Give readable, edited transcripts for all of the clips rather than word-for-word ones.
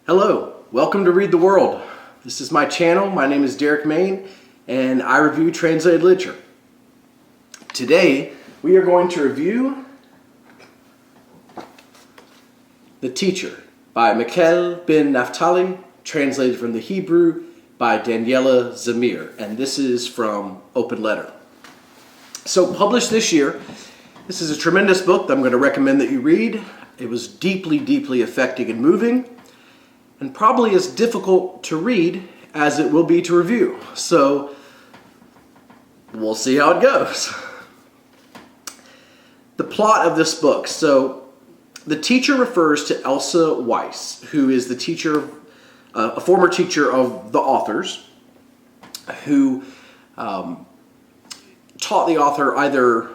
Hello, welcome to Read the World. This is my channel. My name is Derek Main, and I review translated literature. Today, we are going to review The Teacher by Michal Ben-Naftali, translated from the Hebrew by Daniella Zamir, and this is from Open Letter. So, published this year, this is a tremendous book that I'm going to recommend that you read. It was deeply, deeply affecting and moving, and probably as difficult to read as it will be to review. So, we'll see how it goes. The plot of this book. So, the teacher refers to Elsa Weiss, who is the teacher, a former teacher of the authors, who taught the author either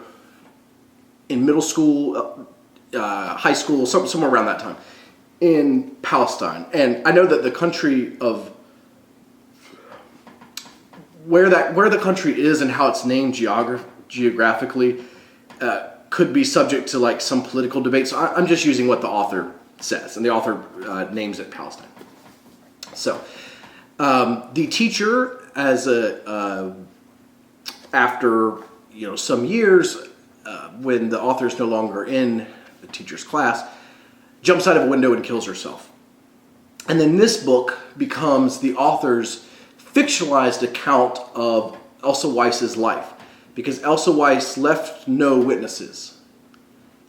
in middle school, high school, somewhere around that time, in Palestine. And I know that the country of where the country is and how it's named geographically could be subject to like some political debate. So I'm just using what the author says, and the author names it Palestine. So the teacher, as after some years, when the author is no longer in the teacher's class, jumps out of a window and kills herself. And then this book becomes the author's fictionalized account of Elsa Weiss's life, because Elsa Weiss left no witnesses.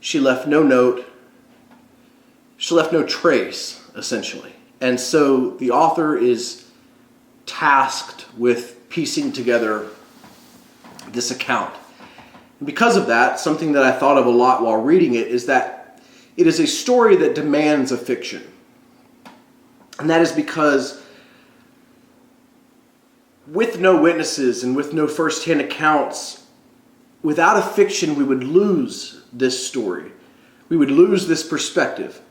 She left no note. She left no trace, essentially. And so the author is tasked with piecing together this account. And because of that, something that I thought of a lot while reading it is that it is a story that demands a fiction. And that is because with no witnesses and with no first-hand accounts, without a fiction, we would lose this story. We would lose this perspective.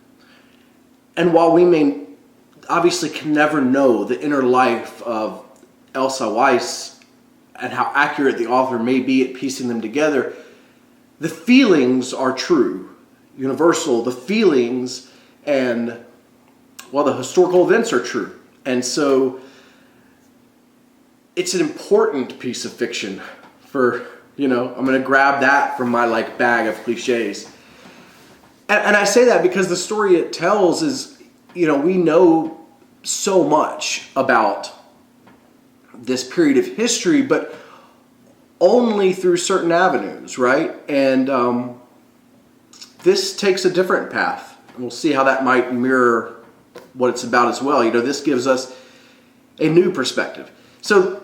And while we may obviously can never know the inner life of Elsa Weiss and how accurate the author may be at piecing them together, the feelings are true. Universal, the feelings and, well, the historical events are true. And so it's an important piece of fiction for, I'm going to grab that from my bag of cliches. And I say that because the story it tells is, we know so much about this period of history, but only through certain avenues, right? And this takes a different path. And we'll see how that might mirror what it's about as well. This gives us a new perspective. So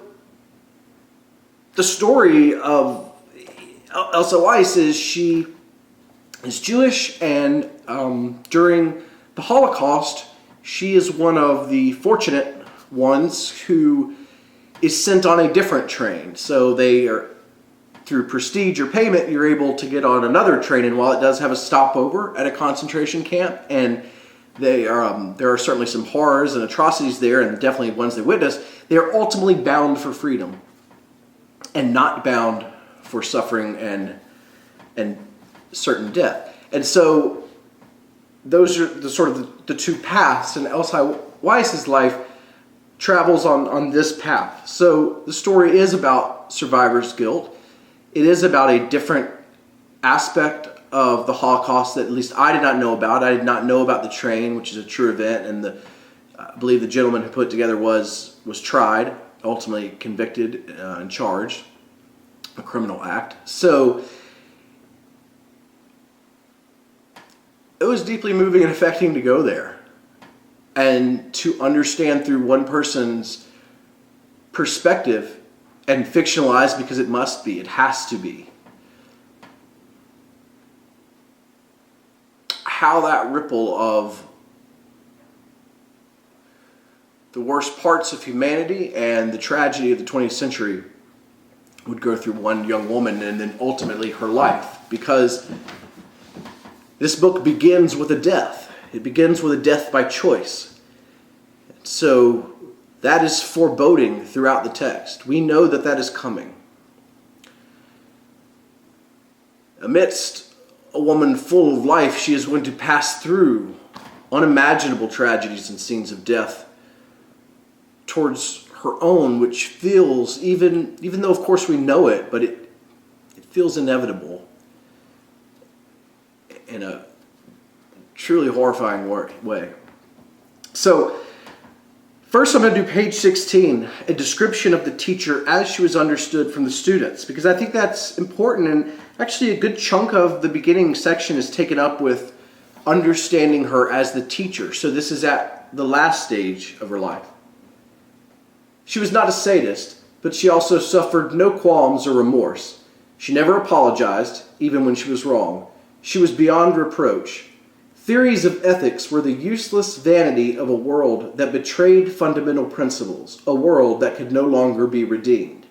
the story of Elsa Weiss is she is Jewish, and during the Holocaust, she is one of the fortunate ones who is sent on a different train. So they are, through prestige or payment, you're able to get on another train, and while it does have a stopover at a concentration camp, and there are certainly some horrors and atrocities there, and definitely ones they witness, they are ultimately bound for freedom, and not bound for suffering and certain death. And so those are the two paths, and Elsa Weiss's life travels on this path. So the story is about survivor's guilt. It is about a different aspect of the Holocaust that at least I did not know about. I did not know about the train, which is a true event, and I believe the gentleman who put it together was tried, ultimately convicted and charged, a criminal act. So it was deeply moving and affecting to go there and to understand through one person's perspective, and fictionalized because it must be, it has to be, how that ripple of the worst parts of humanity and the tragedy of the 20th century would go through one young woman and then ultimately her life. Because this book begins with a death. It begins with a death by choice. So that is foreboding throughout the text. We know that that is coming. Amidst a woman full of life, she is going to pass through unimaginable tragedies and scenes of death towards her own, which feels, even though of course we know it, but it feels inevitable in a truly horrifying way. So first I'm going to do page 16, a description of the teacher as she was understood from the students, because I think that's important, and actually a good chunk of the beginning section is taken up with understanding her as the teacher. So this is at the last stage of her life. She was not a sadist, but she also suffered no qualms or remorse. She never apologized, even when she was wrong. She was beyond reproach. Theories of ethics were the useless vanity of a world that betrayed fundamental principles, a world that could no longer be redeemed.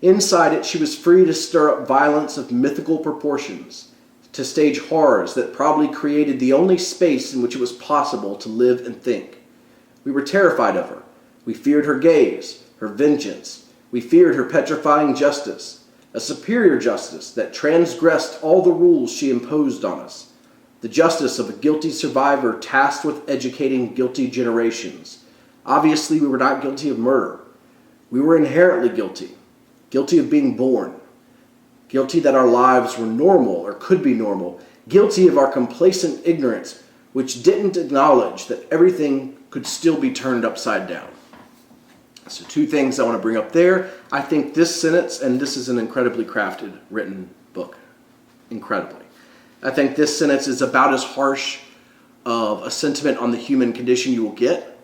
Inside it, she was free to stir up violence of mythical proportions, to stage horrors that probably created the only space in which it was possible to live and think. We were terrified of her. We feared her gaze, her vengeance. We feared her petrifying justice, a superior justice that transgressed all the rules she imposed on us. The justice of a guilty survivor tasked with educating guilty generations. Obviously, we were not guilty of murder. We were inherently guilty of being born, guilty that our lives were normal or could be normal, guilty of our complacent ignorance, which didn't acknowledge that everything could still be turned upside down. So two things I want to bring up there. I think this sentence, and this is an incredibly crafted, written book, incredibly. I think this sentence is about as harsh of a sentiment on the human condition you will get.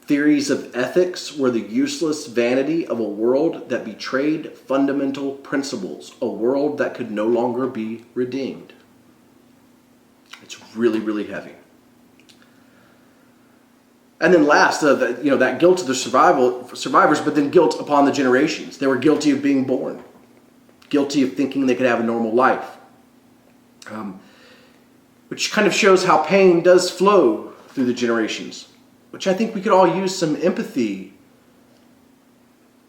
Theories of ethics were the useless vanity of a world that betrayed fundamental principles, a world that could no longer be redeemed. It's really, really heavy. And then last, that guilt of the survivors, but then guilt upon the generations. They were guilty of being born, guilty of thinking they could have a normal life. Which kind of shows how pain does flow through the generations, which I think we could all use some empathy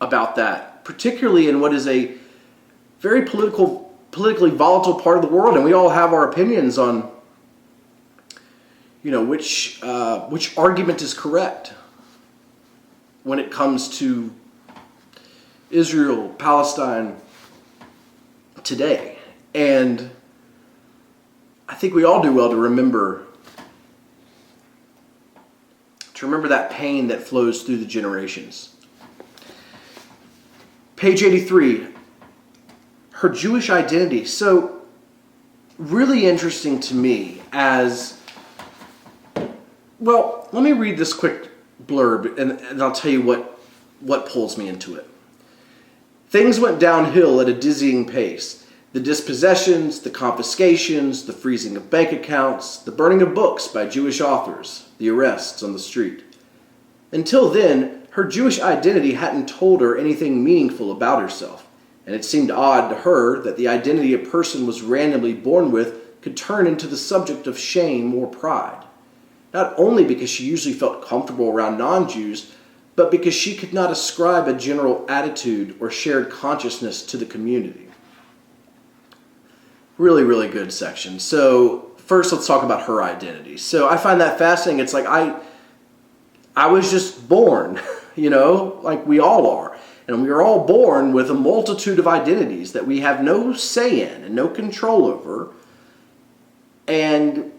about that, particularly in what is a very politically volatile part of the world, and we all have our opinions on, which argument is correct when it comes to Israel, Palestine today. And I think we all do well to remember that pain that flows through the generations. Page 83, her Jewish identity. So really interesting to me as, well, let me read this quick blurb and I'll tell you what pulls me into it. Things went downhill at a dizzying pace. The dispossessions, the confiscations, the freezing of bank accounts, the burning of books by Jewish authors, the arrests on the street. Until then, her Jewish identity hadn't told her anything meaningful about herself, and it seemed odd to her that the identity a person was randomly born with could turn into the subject of shame or pride. Not only because she usually felt comfortable around non-Jews, but because she could not ascribe a general attitude or shared consciousness to the community. Really, really good section. So first, let's talk about her identity. So I find that fascinating. It's like I was just born, like we all are. And we are all born with a multitude of identities that we have no say in and no control over. And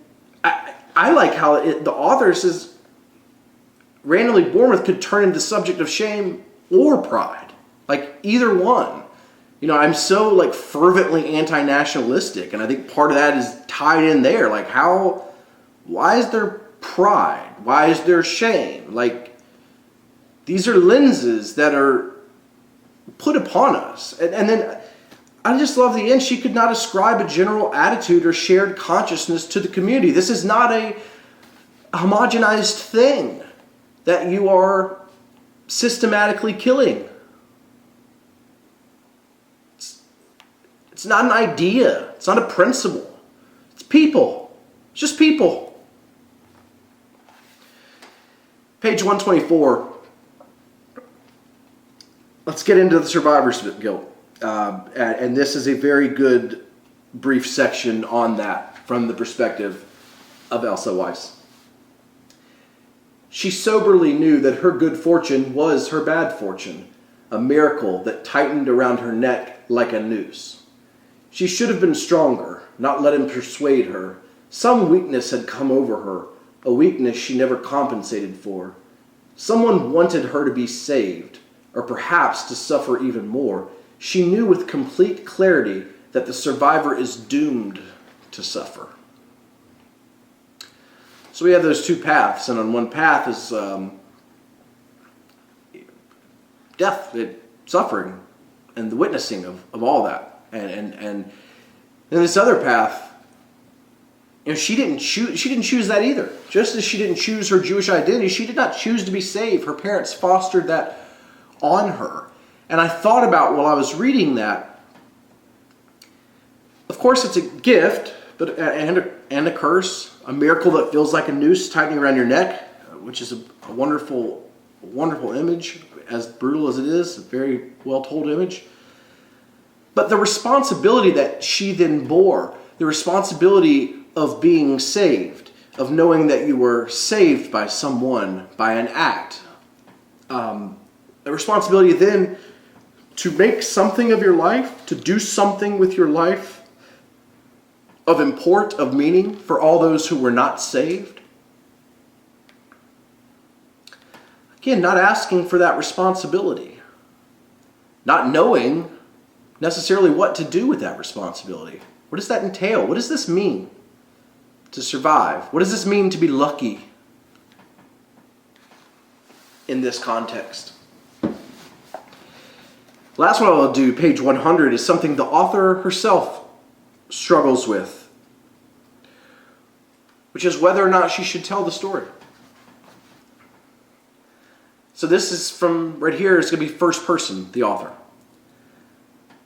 I like how the author says randomly born with could turn into the subject of shame or pride. Like either one. I'm so fervently anti-nationalistic, and I think part of that is tied in there. Why is there pride? Why is there shame? These are lenses that are put upon us. And then I just love the end. She could not ascribe a general attitude or shared consciousness to the community. This is not a homogenized thing that you are systematically killing. It's not an idea. It's not a principle. It's people. It's just people. Page 124. Let's get into the survivor's guilt. And this is a very good brief section on that from the perspective of Elsa Weiss. She soberly knew that her good fortune was her bad fortune, a miracle that tightened around her neck like a noose. She should have been stronger, not let him persuade her. Some weakness had come over her, a weakness she never compensated for. Someone wanted her to be saved, or perhaps to suffer even more. She knew with complete clarity that the survivor is doomed to suffer. So we have those two paths, and on one path is death, suffering, and the witnessing of all that. And then this other path, she didn't choose that either. Just as she didn't choose her Jewish identity, she did not choose to be saved. Her parents fostered that on her. And I thought about while I was reading that, of course it's a gift, but and a curse, a miracle that feels like a noose tightening around your neck, which is a wonderful, wonderful image, as brutal as it is, a very well told image. But the responsibility that she then bore, the responsibility of being saved, of knowing that you were saved by someone, by an act, the responsibility then to make something of your life, to do something with your life of import, of meaning for all those who were not saved. Again, not asking for that responsibility, not knowing necessarily what to do with that responsibility. What does that entail? What does this mean to survive? What does this mean to be lucky in this context? Last one I'll do, page 100, is something the author herself struggles with, which is whether or not she should tell the story. So this is from right here, it's going to be first person, the author.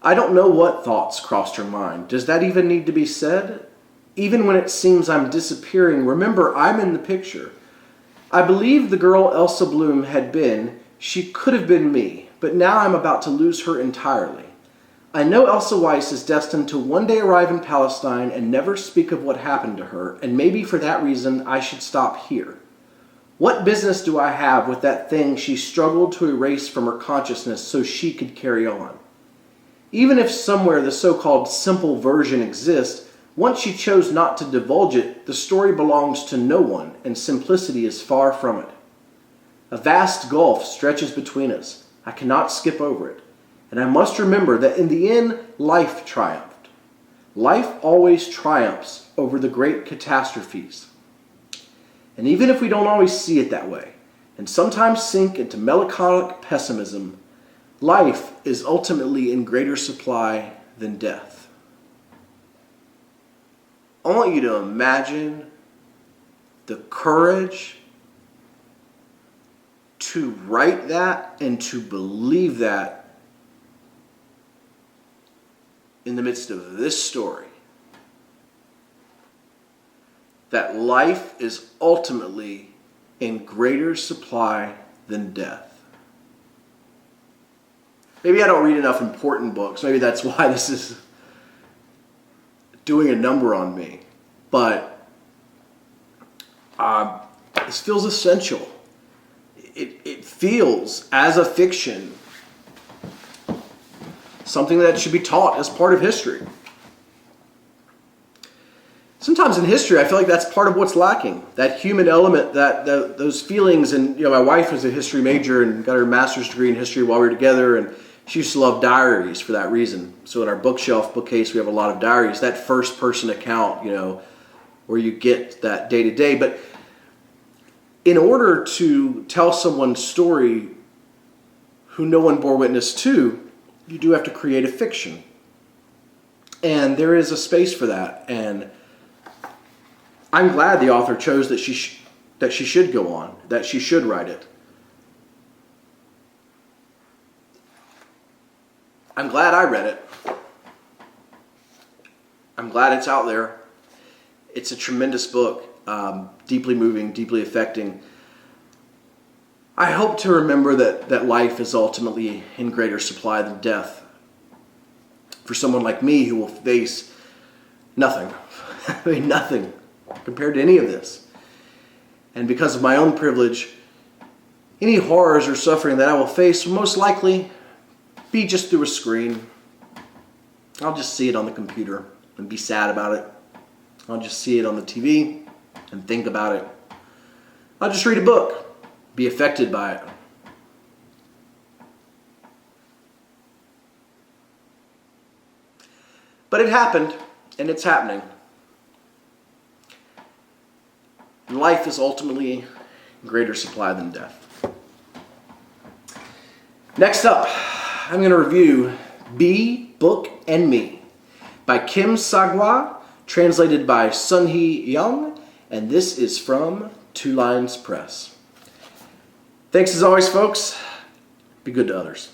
I don't know what thoughts crossed her mind. Does that even need to be said? Even when it seems I'm disappearing, remember I'm in the picture. I believe the girl Elsa Bloom had been. She could have been me, but now I'm about to lose her entirely. I know Elsa Weiss is destined to one day arrive in Palestine and never speak of what happened to her, and maybe for that reason I should stop here. What business do I have with that thing she struggled to erase from her consciousness so she could carry on? Even if somewhere the so-called simple version exists, once she chose not to divulge it, the story belongs to no one, and simplicity is far from it. A vast gulf stretches between us. I cannot skip over it. And I must remember that in the end, life triumphed. Life always triumphs over the great catastrophes. And even if we don't always see it that way, and sometimes sink into melancholic pessimism, life is ultimately in greater supply than death. I want you to imagine the courage to write that and to believe that in the midst of this story. That life is ultimately in greater supply than death. Maybe I don't read enough important books. Maybe that's why this is doing a number on me. But this feels essential. It feels, as a fiction, something that should be taught as part of history. Sometimes in history, I feel like that's part of what's lacking. That human element, those feelings. And my wife was a history major and got her master's degree in history while we were together, and she used to love diaries for that reason. So in our bookcase, we have a lot of diaries. That first person account, where you get that day to day. But in order to tell someone's story who no one bore witness to, you do have to create a fiction. And there is a space for that. And I'm glad the author chose that she should go on, that she should write it. I'm glad I read it. I'm glad it's out there. It's a tremendous book, deeply moving, deeply affecting. I hope to remember that life is ultimately in greater supply than death. For someone like me who will face nothing, nothing compared to any of this. And because of my own privilege, any horrors or suffering that I will face will most likely be just through a screen. I'll just see it on the computer and be sad about it. I'll just see it on the TV and think about it. I'll just read a book, be affected by it. But it happened, and it's happening. And life is ultimately in greater supply than death. Next up, I'm going to review Bee, Book, and Me by Kim Sagwa, translated by Sun-Hee Young, and this is from Two Lines Press. Thanks as always, folks. Be good to others.